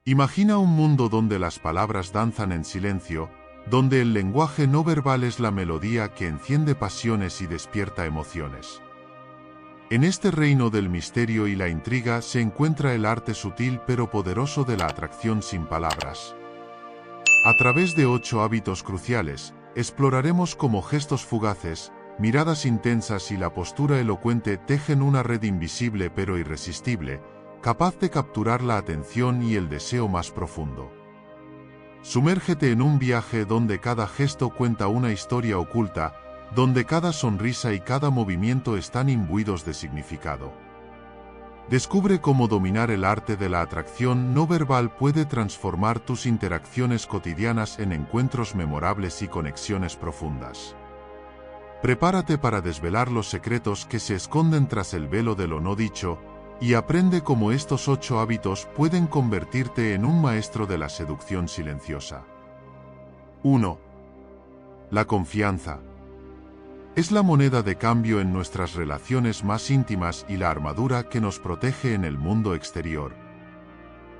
Imagina un mundo donde las palabras danzan en silencio, donde el lenguaje no verbal es la melodía que enciende pasiones y despierta emociones. En este reino del misterio y la intriga se encuentra el arte sutil pero poderoso de la atracción sin palabras. A través de 8 hábitos cruciales, exploraremos cómo gestos fugaces, miradas intensas y la postura elocuente tejen una red invisible pero irresistible, capaz de capturar la atención y el deseo más profundo. Sumérgete en un viaje donde cada gesto cuenta una historia oculta, donde cada sonrisa y cada movimiento están imbuidos de significado. Descubre cómo dominar el arte de la atracción no verbal puede transformar tus interacciones cotidianas en encuentros memorables y conexiones profundas. Prepárate para desvelar los secretos que se esconden tras el velo de lo no dicho, y aprende cómo estos 8 hábitos pueden convertirte en un maestro de la seducción silenciosa. 1. La confianza. Es la moneda de cambio en nuestras relaciones más íntimas y la armadura que nos protege en el mundo exterior.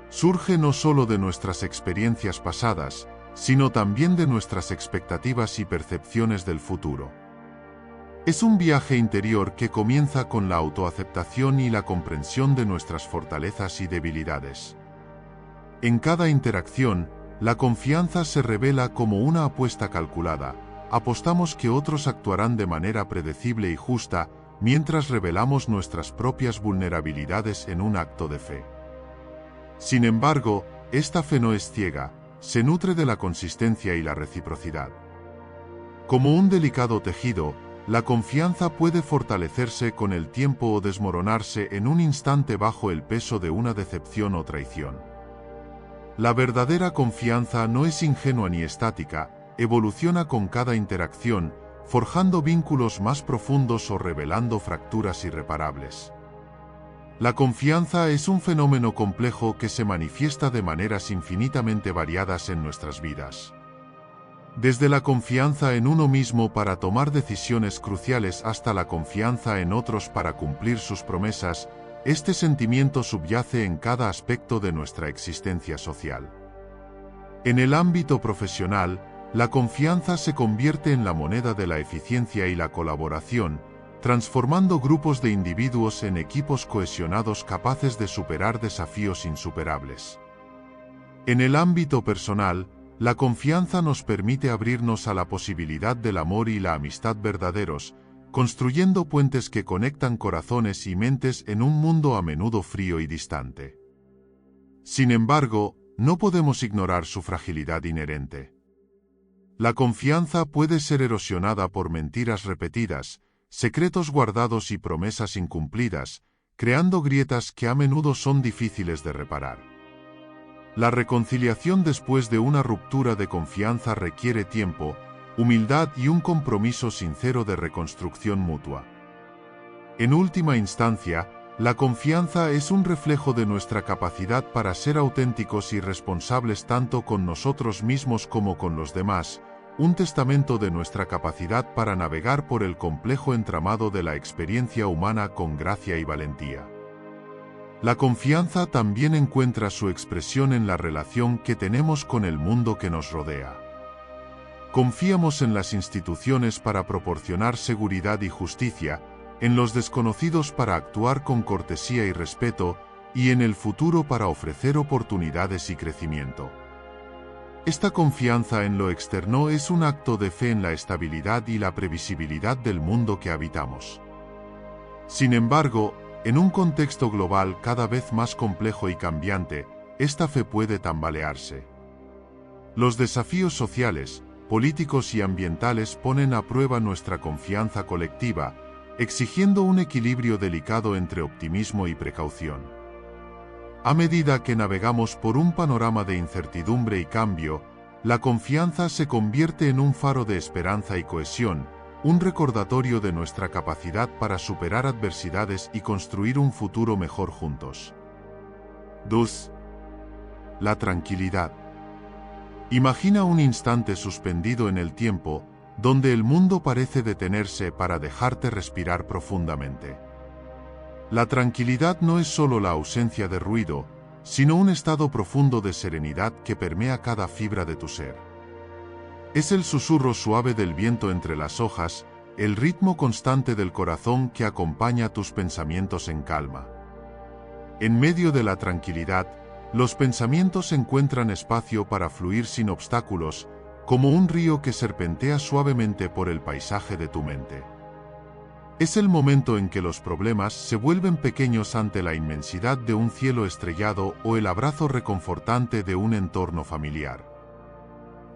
Surge no solo de nuestras experiencias pasadas, sino también de nuestras expectativas y percepciones del futuro. Es un viaje interior que comienza con la autoaceptación y la comprensión de nuestras fortalezas y debilidades. En cada interacción, la confianza se revela como una apuesta calculada. Apostamos que otros actuarán de manera predecible y justa, mientras revelamos nuestras propias vulnerabilidades en un acto de fe. Sin embargo, esta fe no es ciega, se nutre de la consistencia y la reciprocidad. Como un delicado tejido, la confianza puede fortalecerse con el tiempo o desmoronarse en un instante bajo el peso de una decepción o traición. La verdadera confianza no es ingenua ni estática, evoluciona con cada interacción, forjando vínculos más profundos o revelando fracturas irreparables. La confianza es un fenómeno complejo que se manifiesta de maneras infinitamente variadas en nuestras vidas. Desde la confianza en uno mismo para tomar decisiones cruciales hasta la confianza en otros para cumplir sus promesas, este sentimiento subyace en cada aspecto de nuestra existencia social. En el ámbito profesional, la confianza se convierte en la moneda de la eficiencia y la colaboración, transformando grupos de individuos en equipos cohesionados capaces de superar desafíos insuperables. En el ámbito personal, la confianza nos permite abrirnos a la posibilidad del amor y la amistad verdaderos, construyendo puentes que conectan corazones y mentes en un mundo a menudo frío y distante. Sin embargo, no podemos ignorar su fragilidad inherente. La confianza puede ser erosionada por mentiras repetidas, secretos guardados y promesas incumplidas, creando grietas que a menudo son difíciles de reparar. La reconciliación después de una ruptura de confianza requiere tiempo, humildad y un compromiso sincero de reconstrucción mutua. En última instancia, la confianza es un reflejo de nuestra capacidad para ser auténticos y responsables tanto con nosotros mismos como con los demás, un testamento de nuestra capacidad para navegar por el complejo entramado de la experiencia humana con gracia y valentía. La confianza también encuentra su expresión en la relación que tenemos con el mundo que nos rodea. Confiamos en las instituciones para proporcionar seguridad y justicia, en los desconocidos para actuar con cortesía y respeto, y en el futuro para ofrecer oportunidades y crecimiento. Esta confianza en lo externo es un acto de fe en la estabilidad y la previsibilidad del mundo que habitamos. Sin embargo, en un contexto global cada vez más complejo y cambiante, esta fe puede tambalearse. Los desafíos sociales, políticos y ambientales ponen a prueba nuestra confianza colectiva, exigiendo un equilibrio delicado entre optimismo y precaución. A medida que navegamos por un panorama de incertidumbre y cambio, la confianza se convierte en un faro de esperanza y cohesión, un recordatorio de nuestra capacidad para superar adversidades y construir un futuro mejor juntos. 2. La tranquilidad. Imagina un instante suspendido en el tiempo, donde el mundo parece detenerse para dejarte respirar profundamente. La tranquilidad no es solo la ausencia de ruido, sino un estado profundo de serenidad que permea cada fibra de tu ser. Es el susurro suave del viento entre las hojas, el ritmo constante del corazón que acompaña tus pensamientos en calma. En medio de la tranquilidad, los pensamientos encuentran espacio para fluir sin obstáculos, como un río que serpentea suavemente por el paisaje de tu mente. Es el momento en que los problemas se vuelven pequeños ante la inmensidad de un cielo estrellado o el abrazo reconfortante de un entorno familiar.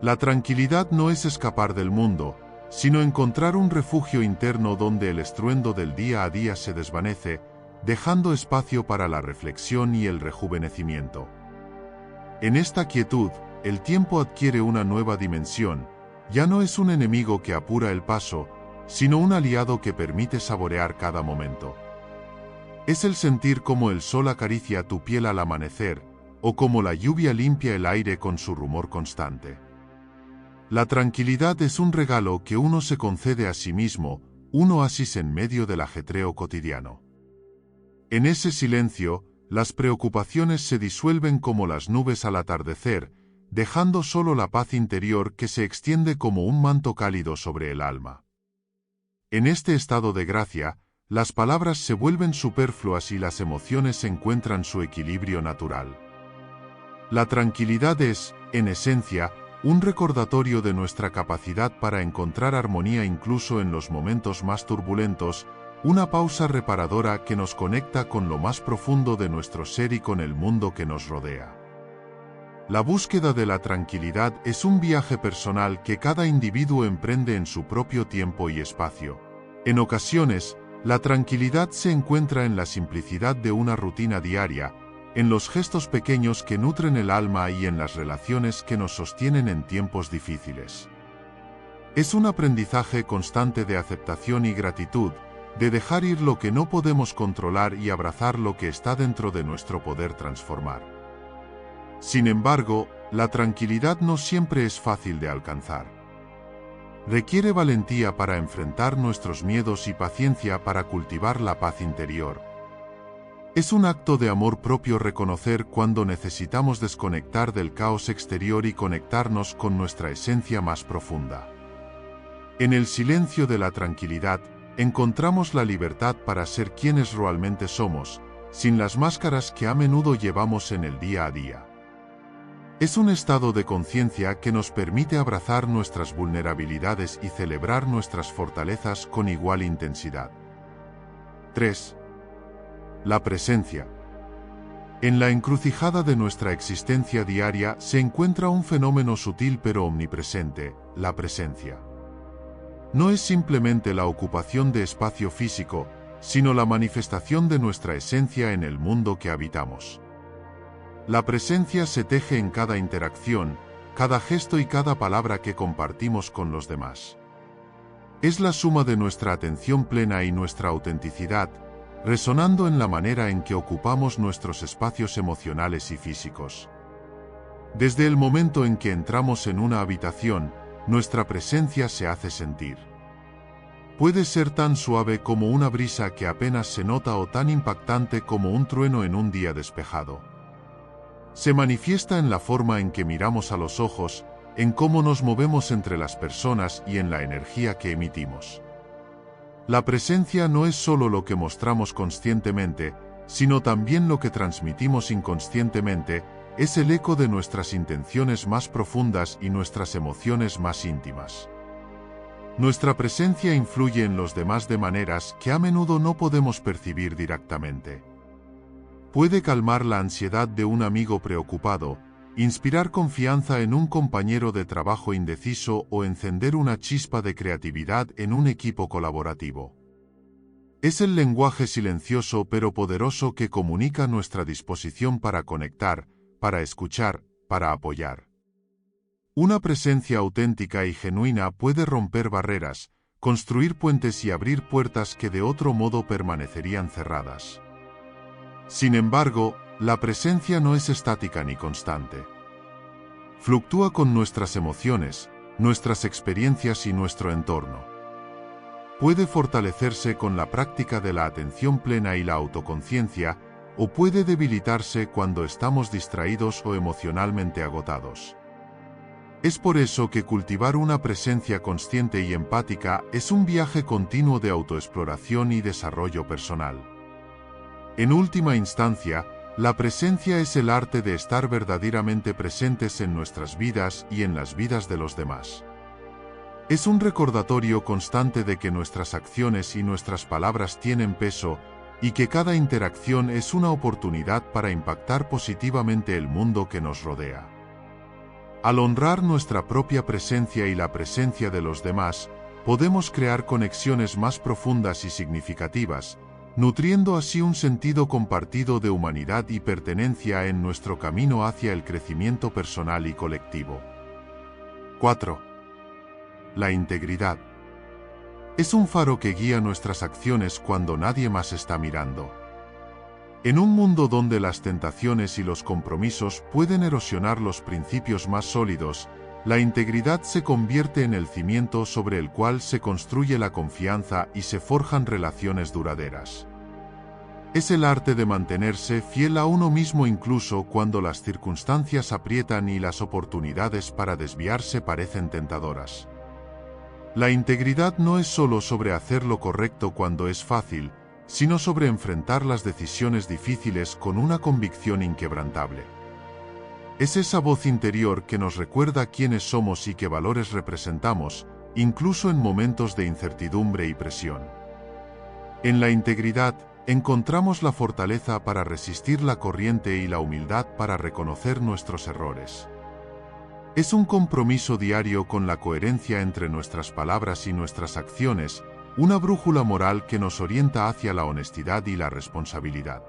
La tranquilidad no es escapar del mundo, sino encontrar un refugio interno donde el estruendo del día a día se desvanece, dejando espacio para la reflexión y el rejuvenecimiento. En esta quietud, el tiempo adquiere una nueva dimensión, ya no es un enemigo que apura el paso, sino un aliado que permite saborear cada momento. Es el sentir cómo el sol acaricia tu piel al amanecer, o como la lluvia limpia el aire con su rumor constante. La tranquilidad es un regalo que uno se concede a sí mismo, un oasis en medio del ajetreo cotidiano. En ese silencio, las preocupaciones se disuelven como las nubes al atardecer, dejando solo la paz interior que se extiende como un manto cálido sobre el alma. En este estado de gracia, las palabras se vuelven superfluas y las emociones encuentran su equilibrio natural. La tranquilidad es, en esencia, un recordatorio de nuestra capacidad para encontrar armonía incluso en los momentos más turbulentos, una pausa reparadora que nos conecta con lo más profundo de nuestro ser y con el mundo que nos rodea. La búsqueda de la tranquilidad es un viaje personal que cada individuo emprende en su propio tiempo y espacio. En ocasiones, la tranquilidad se encuentra en la simplicidad de una rutina diaria, en los gestos pequeños que nutren el alma y en las relaciones que nos sostienen en tiempos difíciles. Es un aprendizaje constante de aceptación y gratitud, de dejar ir lo que no podemos controlar y abrazar lo que está dentro de nuestro poder transformar. Sin embargo, la tranquilidad no siempre es fácil de alcanzar. Requiere valentía para enfrentar nuestros miedos y paciencia para cultivar la paz interior. Es un acto de amor propio reconocer cuando necesitamos desconectar del caos exterior y conectarnos con nuestra esencia más profunda. En el silencio de la tranquilidad, encontramos la libertad para ser quienes realmente somos, sin las máscaras que a menudo llevamos en el día a día. Es un estado de conciencia que nos permite abrazar nuestras vulnerabilidades y celebrar nuestras fortalezas con igual intensidad. 3. La presencia. En la encrucijada de nuestra existencia diaria se encuentra un fenómeno sutil pero omnipresente, la presencia. No es simplemente la ocupación de espacio físico, sino la manifestación de nuestra esencia en el mundo que habitamos. La presencia se teje en cada interacción, cada gesto y cada palabra que compartimos con los demás. Es la suma de nuestra atención plena y nuestra autenticidad, resonando en la manera en que ocupamos nuestros espacios emocionales y físicos. Desde el momento en que entramos en una habitación, nuestra presencia se hace sentir. Puede ser tan suave como una brisa que apenas se nota o tan impactante como un trueno en un día despejado. Se manifiesta en la forma en que miramos a los ojos, en cómo nos movemos entre las personas y en la energía que emitimos. La presencia no es solo lo que mostramos conscientemente, sino también lo que transmitimos inconscientemente, es el eco de nuestras intenciones más profundas y nuestras emociones más íntimas. Nuestra presencia influye en los demás de maneras que a menudo no podemos percibir directamente. Puede calmar la ansiedad de un amigo preocupado, inspirar confianza en un compañero de trabajo indeciso o encender una chispa de creatividad en un equipo colaborativo. Es el lenguaje silencioso pero poderoso que comunica nuestra disposición para conectar, para escuchar, para apoyar. Una presencia auténtica y genuina puede romper barreras, construir puentes y abrir puertas que de otro modo permanecerían cerradas. Sin embargo, la presencia no es estática ni constante. Fluctúa con nuestras emociones, nuestras experiencias y nuestro entorno. Puede fortalecerse con la práctica de la atención plena y la autoconciencia, o puede debilitarse cuando estamos distraídos o emocionalmente agotados. Es por eso que cultivar una presencia consciente y empática es un viaje continuo de autoexploración y desarrollo personal. En última instancia, la presencia es el arte de estar verdaderamente presentes en nuestras vidas y en las vidas de los demás. Es un recordatorio constante de que nuestras acciones y nuestras palabras tienen peso y que cada interacción es una oportunidad para impactar positivamente el mundo que nos rodea. Al honrar nuestra propia presencia y la presencia de los demás, podemos crear conexiones más profundas y significativas, nutriendo así un sentido compartido de humanidad y pertenencia en nuestro camino hacia el crecimiento personal y colectivo. 4. La integridad. Es un faro que guía nuestras acciones cuando nadie más está mirando. En un mundo donde las tentaciones y los compromisos pueden erosionar los principios más sólidos, la integridad se convierte en el cimiento sobre el cual se construye la confianza y se forjan relaciones duraderas. Es el arte de mantenerse fiel a uno mismo incluso cuando las circunstancias aprietan y las oportunidades para desviarse parecen tentadoras. La integridad no es solo sobre hacer lo correcto cuando es fácil, sino sobre enfrentar las decisiones difíciles con una convicción inquebrantable. Es esa voz interior que nos recuerda quiénes somos y qué valores representamos, incluso en momentos de incertidumbre y presión. En la integridad, encontramos la fortaleza para resistir la corriente y la humildad para reconocer nuestros errores. Es un compromiso diario con la coherencia entre nuestras palabras y nuestras acciones, una brújula moral que nos orienta hacia la honestidad y la responsabilidad.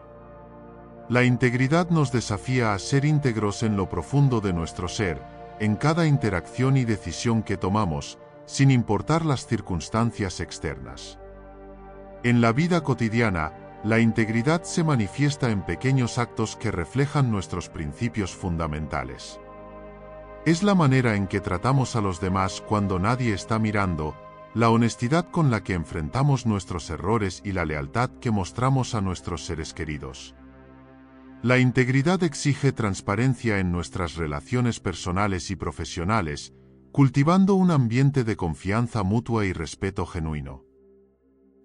La integridad nos desafía a ser íntegros en lo profundo de nuestro ser, en cada interacción y decisión que tomamos, sin importar las circunstancias externas. En la vida cotidiana, la integridad se manifiesta en pequeños actos que reflejan nuestros principios fundamentales. Es la manera en que tratamos a los demás cuando nadie está mirando, la honestidad con la que enfrentamos nuestros errores y la lealtad que mostramos a nuestros seres queridos. La integridad exige transparencia en nuestras relaciones personales y profesionales, cultivando un ambiente de confianza mutua y respeto genuino.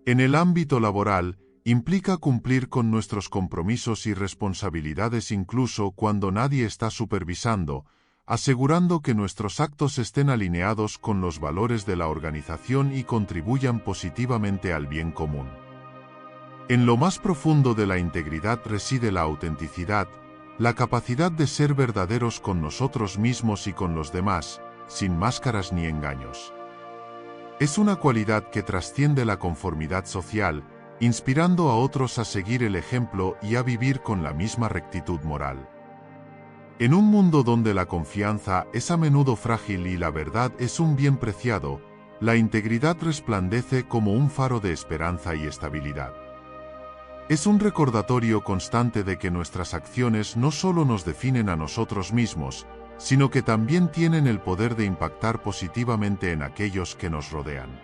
En el ámbito laboral, implica cumplir con nuestros compromisos y responsabilidades incluso cuando nadie está supervisando, asegurando que nuestros actos estén alineados con los valores de la organización y contribuyan positivamente al bien común. En lo más profundo de la integridad reside la autenticidad, la capacidad de ser verdaderos con nosotros mismos y con los demás, sin máscaras ni engaños. Es una cualidad que trasciende la conformidad social, inspirando a otros a seguir el ejemplo y a vivir con la misma rectitud moral. En un mundo donde la confianza es a menudo frágil y la verdad es un bien preciado, la integridad resplandece como un faro de esperanza y estabilidad. Es un recordatorio constante de que nuestras acciones no solo nos definen a nosotros mismos, sino que también tienen el poder de impactar positivamente en aquellos que nos rodean.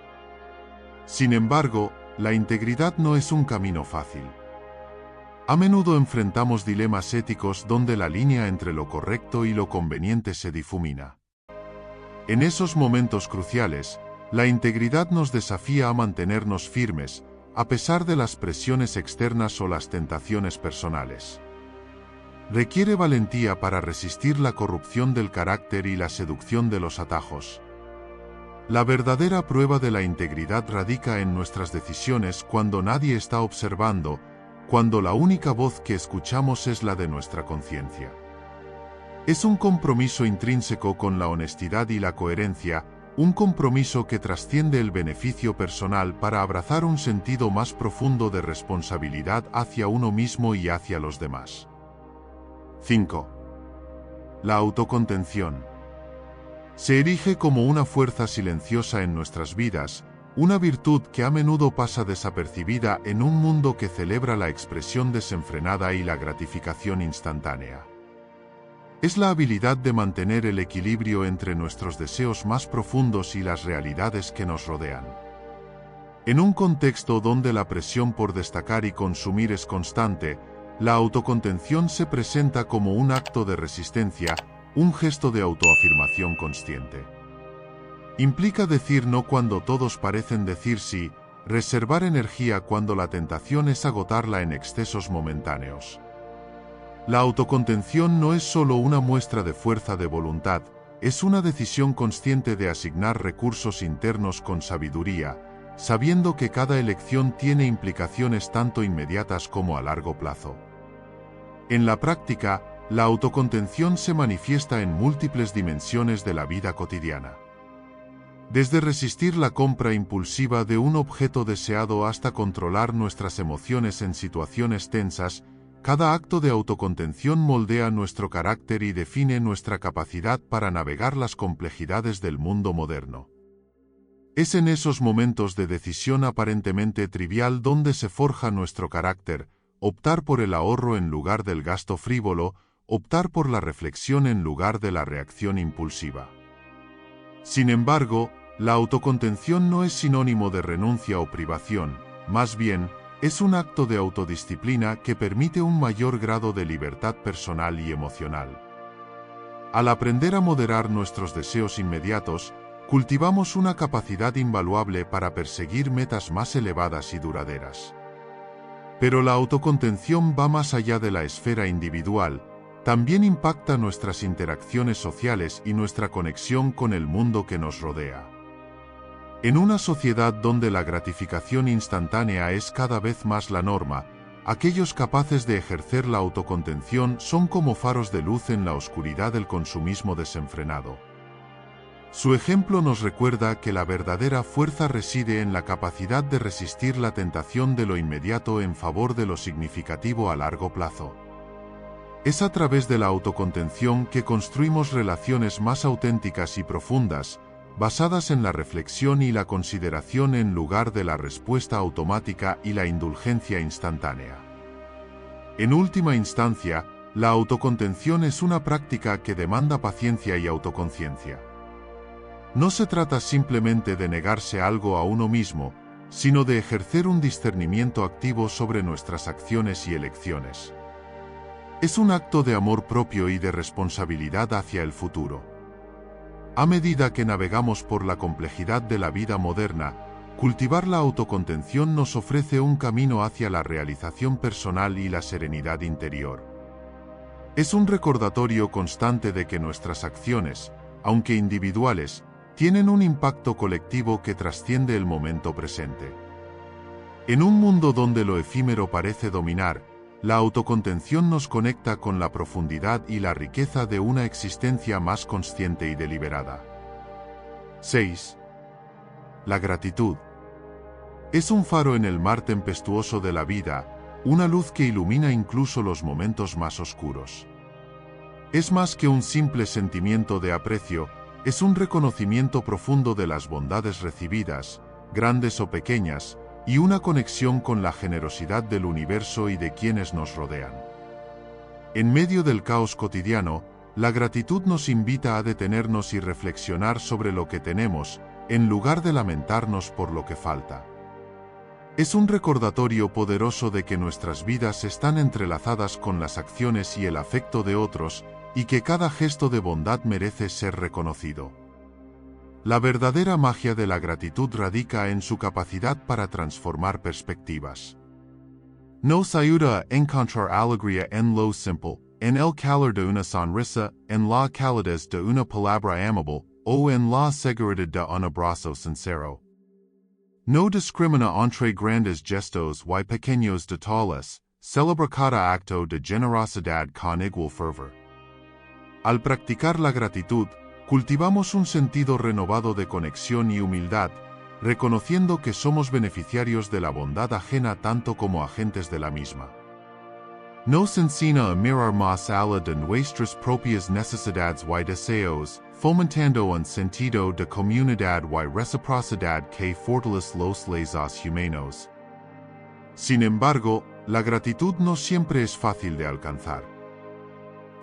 Sin embargo, la integridad no es un camino fácil. A menudo enfrentamos dilemas éticos donde la línea entre lo correcto y lo conveniente se difumina. En esos momentos cruciales, la integridad nos desafía a mantenernos firmes, a pesar de las presiones externas o las tentaciones personales. Requiere valentía para resistir la corrupción del carácter y la seducción de los atajos. La verdadera prueba de la integridad radica en nuestras decisiones cuando nadie está observando, cuando la única voz que escuchamos es la de nuestra conciencia. Es un compromiso intrínseco con la honestidad y la coherencia, un compromiso que trasciende el beneficio personal para abrazar un sentido más profundo de responsabilidad hacia uno mismo y hacia los demás. 5. La autocontención. Se erige como una fuerza silenciosa en nuestras vidas, una virtud que a menudo pasa desapercibida en un mundo que celebra la expresión desenfrenada y la gratificación instantánea. Es la habilidad de mantener el equilibrio entre nuestros deseos más profundos y las realidades que nos rodean. En un contexto donde la presión por destacar y consumir es constante, la autocontención se presenta como un acto de resistencia, un gesto de autoafirmación consciente. Implica decir no cuando todos parecen decir sí, reservar energía cuando la tentación es agotarla en excesos momentáneos. La autocontención no es solo una muestra de fuerza de voluntad, es una decisión consciente de asignar recursos internos con sabiduría, sabiendo que cada elección tiene implicaciones tanto inmediatas como a largo plazo. En la práctica, la autocontención se manifiesta en múltiples dimensiones de la vida cotidiana. Desde resistir la compra impulsiva de un objeto deseado hasta controlar nuestras emociones en situaciones tensas, cada acto de autocontención moldea nuestro carácter y define nuestra capacidad para navegar las complejidades del mundo moderno. Es en esos momentos de decisión aparentemente trivial donde se forja nuestro carácter, optar por el ahorro en lugar del gasto frívolo, optar por la reflexión en lugar de la reacción impulsiva. Sin embargo, la autocontención no es sinónimo de renuncia o privación, más bien, es un acto de autodisciplina que permite un mayor grado de libertad personal y emocional. Al aprender a moderar nuestros deseos inmediatos, cultivamos una capacidad invaluable para perseguir metas más elevadas y duraderas. Pero la autocontención va más allá de la esfera individual, también impacta nuestras interacciones sociales y nuestra conexión con el mundo que nos rodea. En una sociedad donde la gratificación instantánea es cada vez más la norma, aquellos capaces de ejercer la autocontención son como faros de luz en la oscuridad del consumismo desenfrenado. Su ejemplo nos recuerda que la verdadera fuerza reside en la capacidad de resistir la tentación de lo inmediato en favor de lo significativo a largo plazo. Es a través de la autocontención que construimos relaciones más auténticas y profundas, basadas en la reflexión y la consideración en lugar de la respuesta automática y la indulgencia instantánea. En última instancia, la autocontención es una práctica que demanda paciencia y autoconciencia. No se trata simplemente de negarse algo a uno mismo, sino de ejercer un discernimiento activo sobre nuestras acciones y elecciones. Es un acto de amor propio y de responsabilidad hacia el futuro. A medida que navegamos por la complejidad de la vida moderna, cultivar la autocontención nos ofrece un camino hacia la realización personal y la serenidad interior. Es un recordatorio constante de que nuestras acciones, aunque individuales, tienen un impacto colectivo que trasciende el momento presente. En un mundo donde lo efímero parece dominar, la autocontención nos conecta con la profundidad y la riqueza de una existencia más consciente y deliberada. 6. La gratitud. Es un faro en el mar tempestuoso de la vida, una luz que ilumina incluso los momentos más oscuros. Es más que un simple sentimiento de aprecio, es un reconocimiento profundo de las bondades recibidas, grandes o pequeñas, y una conexión con la generosidad del universo y de quienes nos rodean. En medio del caos cotidiano, la gratitud nos invita a detenernos y reflexionar sobre lo que tenemos, en lugar de lamentarnos por lo que falta. Es un recordatorio poderoso de que nuestras vidas están entrelazadas con las acciones y el afecto de otros, y que cada gesto de bondad merece ser reconocido. La verdadera magia de la gratitud radica en su capacidad para transformar perspectivas. Nos ayuda a encontrar alegría en lo simple, en el calor de una sonrisa, en la calidez de una palabra amable, o en la seguridad de un abrazo sincero. No discrimina entre grandes gestos y pequeños detalles, celebra cada acto de generosidad con igual fervor. Al practicar la gratitud, cultivamos un sentido renovado de conexión y humildad, reconociendo que somos beneficiarios de la bondad ajena tanto como agentes de la misma. Nos enseña a mirar más allá de nuestras propias necesidades y deseos, fomentando un sentido de comunidad y reciprocidad que fortalece los lazos humanos. Sin embargo, la gratitud no siempre es fácil de alcanzar.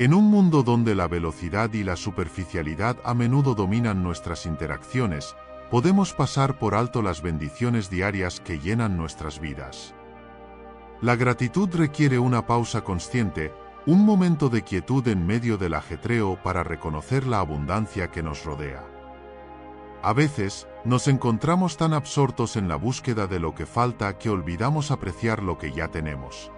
En un mundo donde la velocidad y la superficialidad a menudo dominan nuestras interacciones, podemos pasar por alto las bendiciones diarias que llenan nuestras vidas. La gratitud requiere una pausa consciente, un momento de quietud en medio del ajetreo para reconocer la abundancia que nos rodea. A veces, nos encontramos tan absortos en la búsqueda de lo que falta que olvidamos apreciar lo que ya tenemos.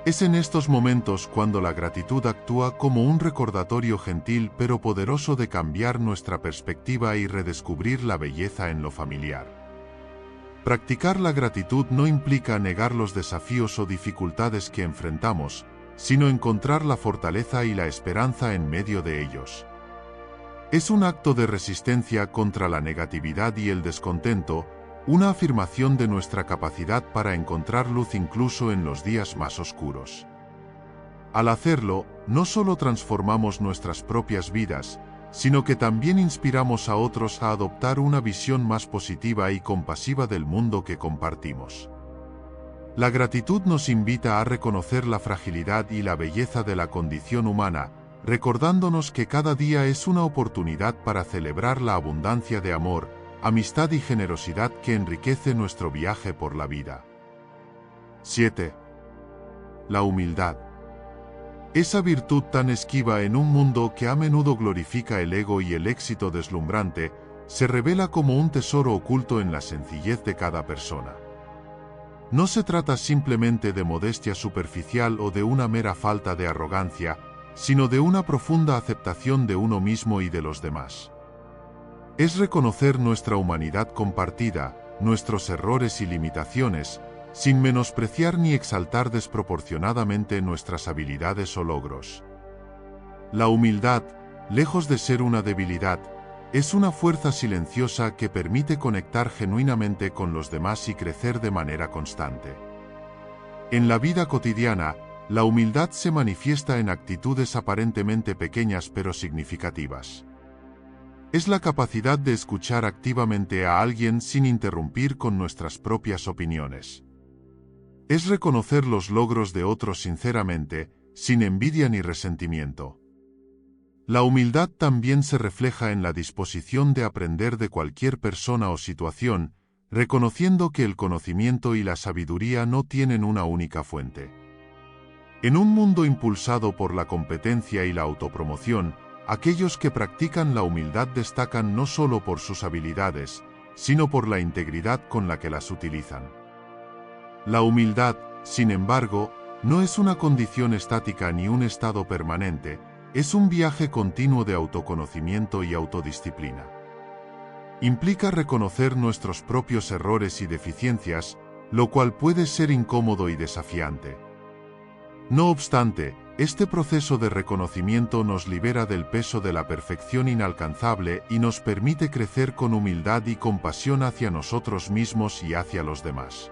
Es en estos momentos cuando la gratitud actúa como un recordatorio gentil pero poderoso de cambiar nuestra perspectiva y redescubrir la belleza en lo familiar. Practicar la gratitud no implica negar los desafíos o dificultades que enfrentamos, sino encontrar la fortaleza y la esperanza en medio de ellos. Es un acto de resistencia contra la negatividad y el descontento, una afirmación de nuestra capacidad para encontrar luz incluso en los días más oscuros. Al hacerlo, no solo transformamos nuestras propias vidas, sino que también inspiramos a otros a adoptar una visión más positiva y compasiva del mundo que compartimos. La gratitud nos invita a reconocer la fragilidad y la belleza de la condición humana, recordándonos que cada día es una oportunidad para celebrar la abundancia de amor, amistad y generosidad que enriquece nuestro viaje por la vida. 7. La humildad. Esa virtud tan esquiva en un mundo que a menudo glorifica el ego y el éxito deslumbrante, se revela como un tesoro oculto en la sencillez de cada persona. No se trata simplemente de modestia superficial o de una mera falta de arrogancia, sino de una profunda aceptación de uno mismo y de los demás. Es reconocer nuestra humanidad compartida, nuestros errores y limitaciones, sin menospreciar ni exaltar desproporcionadamente nuestras habilidades o logros. La humildad, lejos de ser una debilidad, es una fuerza silenciosa que permite conectar genuinamente con los demás y crecer de manera constante. En la vida cotidiana, la humildad se manifiesta en actitudes aparentemente pequeñas pero significativas. Es la capacidad de escuchar activamente a alguien sin interrumpir con nuestras propias opiniones. Es reconocer los logros de otros sinceramente, sin envidia ni resentimiento. La humildad también se refleja en la disposición de aprender de cualquier persona o situación, reconociendo que el conocimiento y la sabiduría no tienen una única fuente. En un mundo impulsado por la competencia y la autopromoción, aquellos que practican la humildad destacan no solo por sus habilidades, sino por la integridad con la que las utilizan. La humildad, sin embargo, no es una condición estática ni un estado permanente, es un viaje continuo de autoconocimiento y autodisciplina. Implica reconocer nuestros propios errores y deficiencias, lo cual puede ser incómodo y desafiante. No obstante, este proceso de reconocimiento nos libera del peso de la perfección inalcanzable y nos permite crecer con humildad y compasión hacia nosotros mismos y hacia los demás.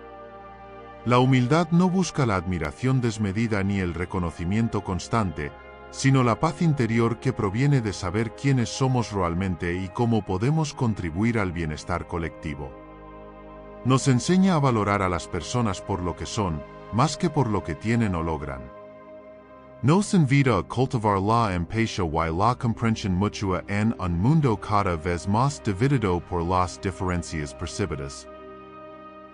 La humildad no busca la admiración desmedida ni el reconocimiento constante, sino la paz interior que proviene de saber quiénes somos realmente y cómo podemos contribuir al bienestar colectivo. Nos enseña a valorar a las personas por lo que son, más que por lo que tienen o logran. Nos invita a cultivar la empatia y la comprensión mutua en un mundo cada vez más dividido por las diferencias percibidas.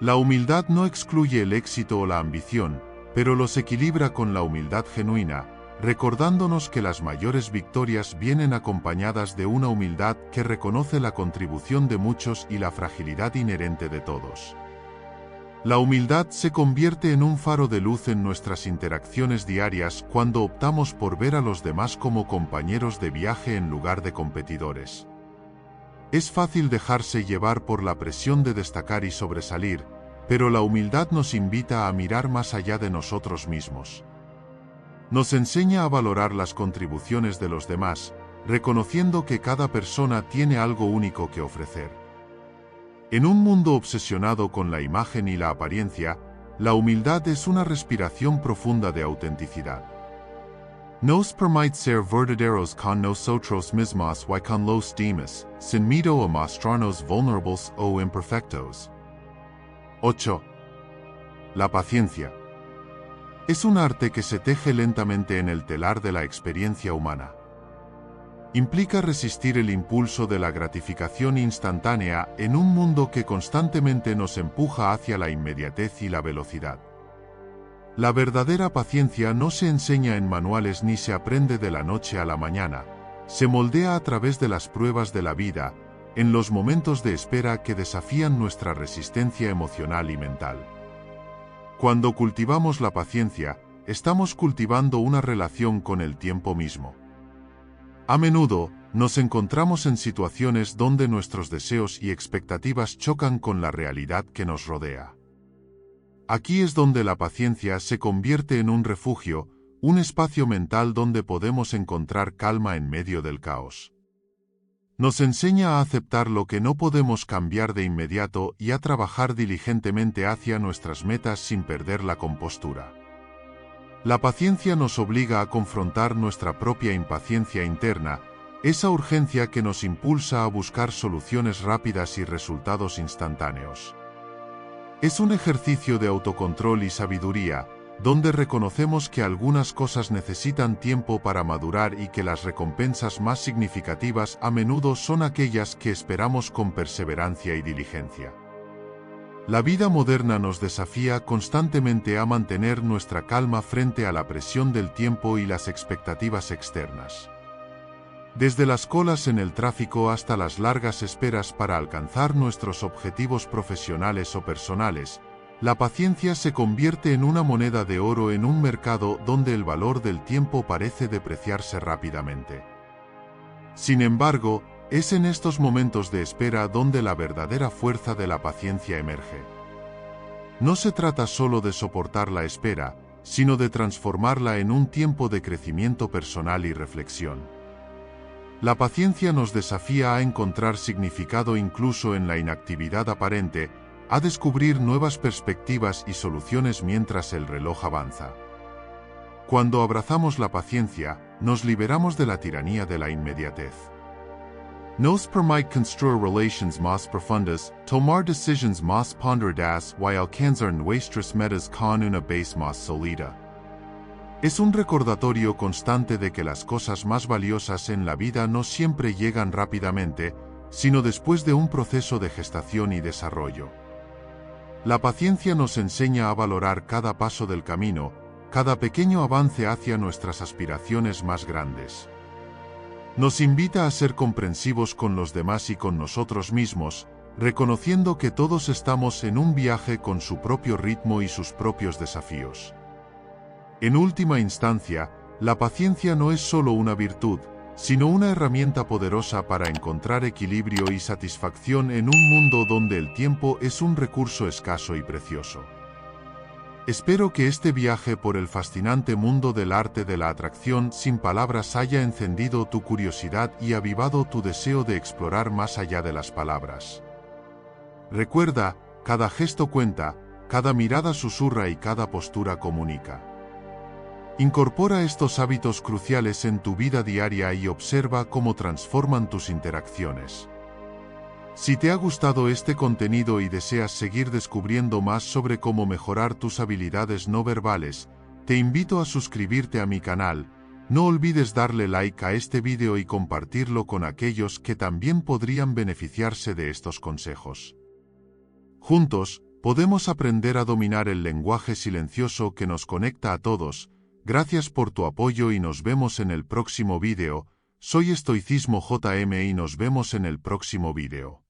La humildad no excluye el éxito o la ambición, pero los equilibra con la humildad genuina, recordándonos que las mayores victorias vienen acompañadas de una humildad que reconoce la contribución de muchos y la fragilidad inherente de todos. La humildad se convierte en un faro de luz en nuestras interacciones diarias cuando optamos por ver a los demás como compañeros de viaje en lugar de competidores. Es fácil dejarse llevar por la presión de destacar y sobresalir, pero la humildad nos invita a mirar más allá de nosotros mismos. Nos enseña a valorar las contribuciones de los demás, reconociendo que cada persona tiene algo único que ofrecer. En un mundo obsesionado con la imagen y la apariencia, la humildad es una respiración profunda de autenticidad. Nos permite ser verdaderos con nosotros mismos y con los demás, sin miedo a mostrarnos vulnerables o imperfectos. 8. La paciencia. Es un arte que se teje lentamente en el telar de la experiencia humana. Implica resistir el impulso de la gratificación instantánea en un mundo que constantemente nos empuja hacia la inmediatez y la velocidad. La verdadera paciencia no se enseña en manuales ni se aprende de la noche a la mañana, se moldea a través de las pruebas de la vida, en los momentos de espera que desafían nuestra resistencia emocional y mental. Cuando cultivamos la paciencia, estamos cultivando una relación con el tiempo mismo. A menudo, nos encontramos en situaciones donde nuestros deseos y expectativas chocan con la realidad que nos rodea. Aquí es donde la paciencia se convierte en un refugio, un espacio mental donde podemos encontrar calma en medio del caos. Nos enseña a aceptar lo que no podemos cambiar de inmediato y a trabajar diligentemente hacia nuestras metas sin perder la compostura. La paciencia nos obliga a confrontar nuestra propia impaciencia interna, esa urgencia que nos impulsa a buscar soluciones rápidas y resultados instantáneos. Es un ejercicio de autocontrol y sabiduría, donde reconocemos que algunas cosas necesitan tiempo para madurar y que las recompensas más significativas a menudo son aquellas que esperamos con perseverancia y diligencia. La vida moderna nos desafía constantemente a mantener nuestra calma frente a la presión del tiempo y las expectativas externas. Desde las colas en el tráfico hasta las largas esperas para alcanzar nuestros objetivos profesionales o personales, la paciencia se convierte en una moneda de oro en un mercado donde el valor del tiempo parece depreciarse rápidamente. Sin embargo, es en estos momentos de espera donde la verdadera fuerza de la paciencia emerge. No se trata solo de soportar la espera, sino de transformarla en un tiempo de crecimiento personal y reflexión. La paciencia nos desafía a encontrar significado incluso en la inactividad aparente, a descubrir nuevas perspectivas y soluciones mientras el reloj avanza. Cuando abrazamos la paciencia, nos liberamos de la tiranía de la inmediatez. Nos permite construir relations más profundas, tomar decisions más ponderadas y alcanzar nuestras metas con una base más sólida. Es un recordatorio constante de que las cosas más valiosas en la vida no siempre llegan rápidamente, sino después de un proceso de gestación y desarrollo. La paciencia nos enseña a valorar cada paso del camino, cada pequeño avance hacia nuestras aspiraciones más grandes. Nos invita a ser comprensivos con los demás y con nosotros mismos, reconociendo que todos estamos en un viaje con su propio ritmo y sus propios desafíos. En última instancia, la paciencia no es solo una virtud, sino una herramienta poderosa para encontrar equilibrio y satisfacción en un mundo donde el tiempo es un recurso escaso y precioso. Espero que este viaje por el fascinante mundo del arte de la atracción sin palabras haya encendido tu curiosidad y avivado tu deseo de explorar más allá de las palabras. Recuerda, cada gesto cuenta, cada mirada susurra y cada postura comunica. Incorpora estos hábitos cruciales en tu vida diaria y observa cómo transforman tus interacciones. Si te ha gustado este contenido y deseas seguir descubriendo más sobre cómo mejorar tus habilidades no verbales, te invito a suscribirte a mi canal. No olvides darle like a este video y compartirlo con aquellos que también podrían beneficiarse de estos consejos. Juntos, podemos aprender a dominar el lenguaje silencioso que nos conecta a todos. Gracias por tu apoyo y nos vemos en el próximo video. Soy Estoicismo JM y nos vemos en el próximo video.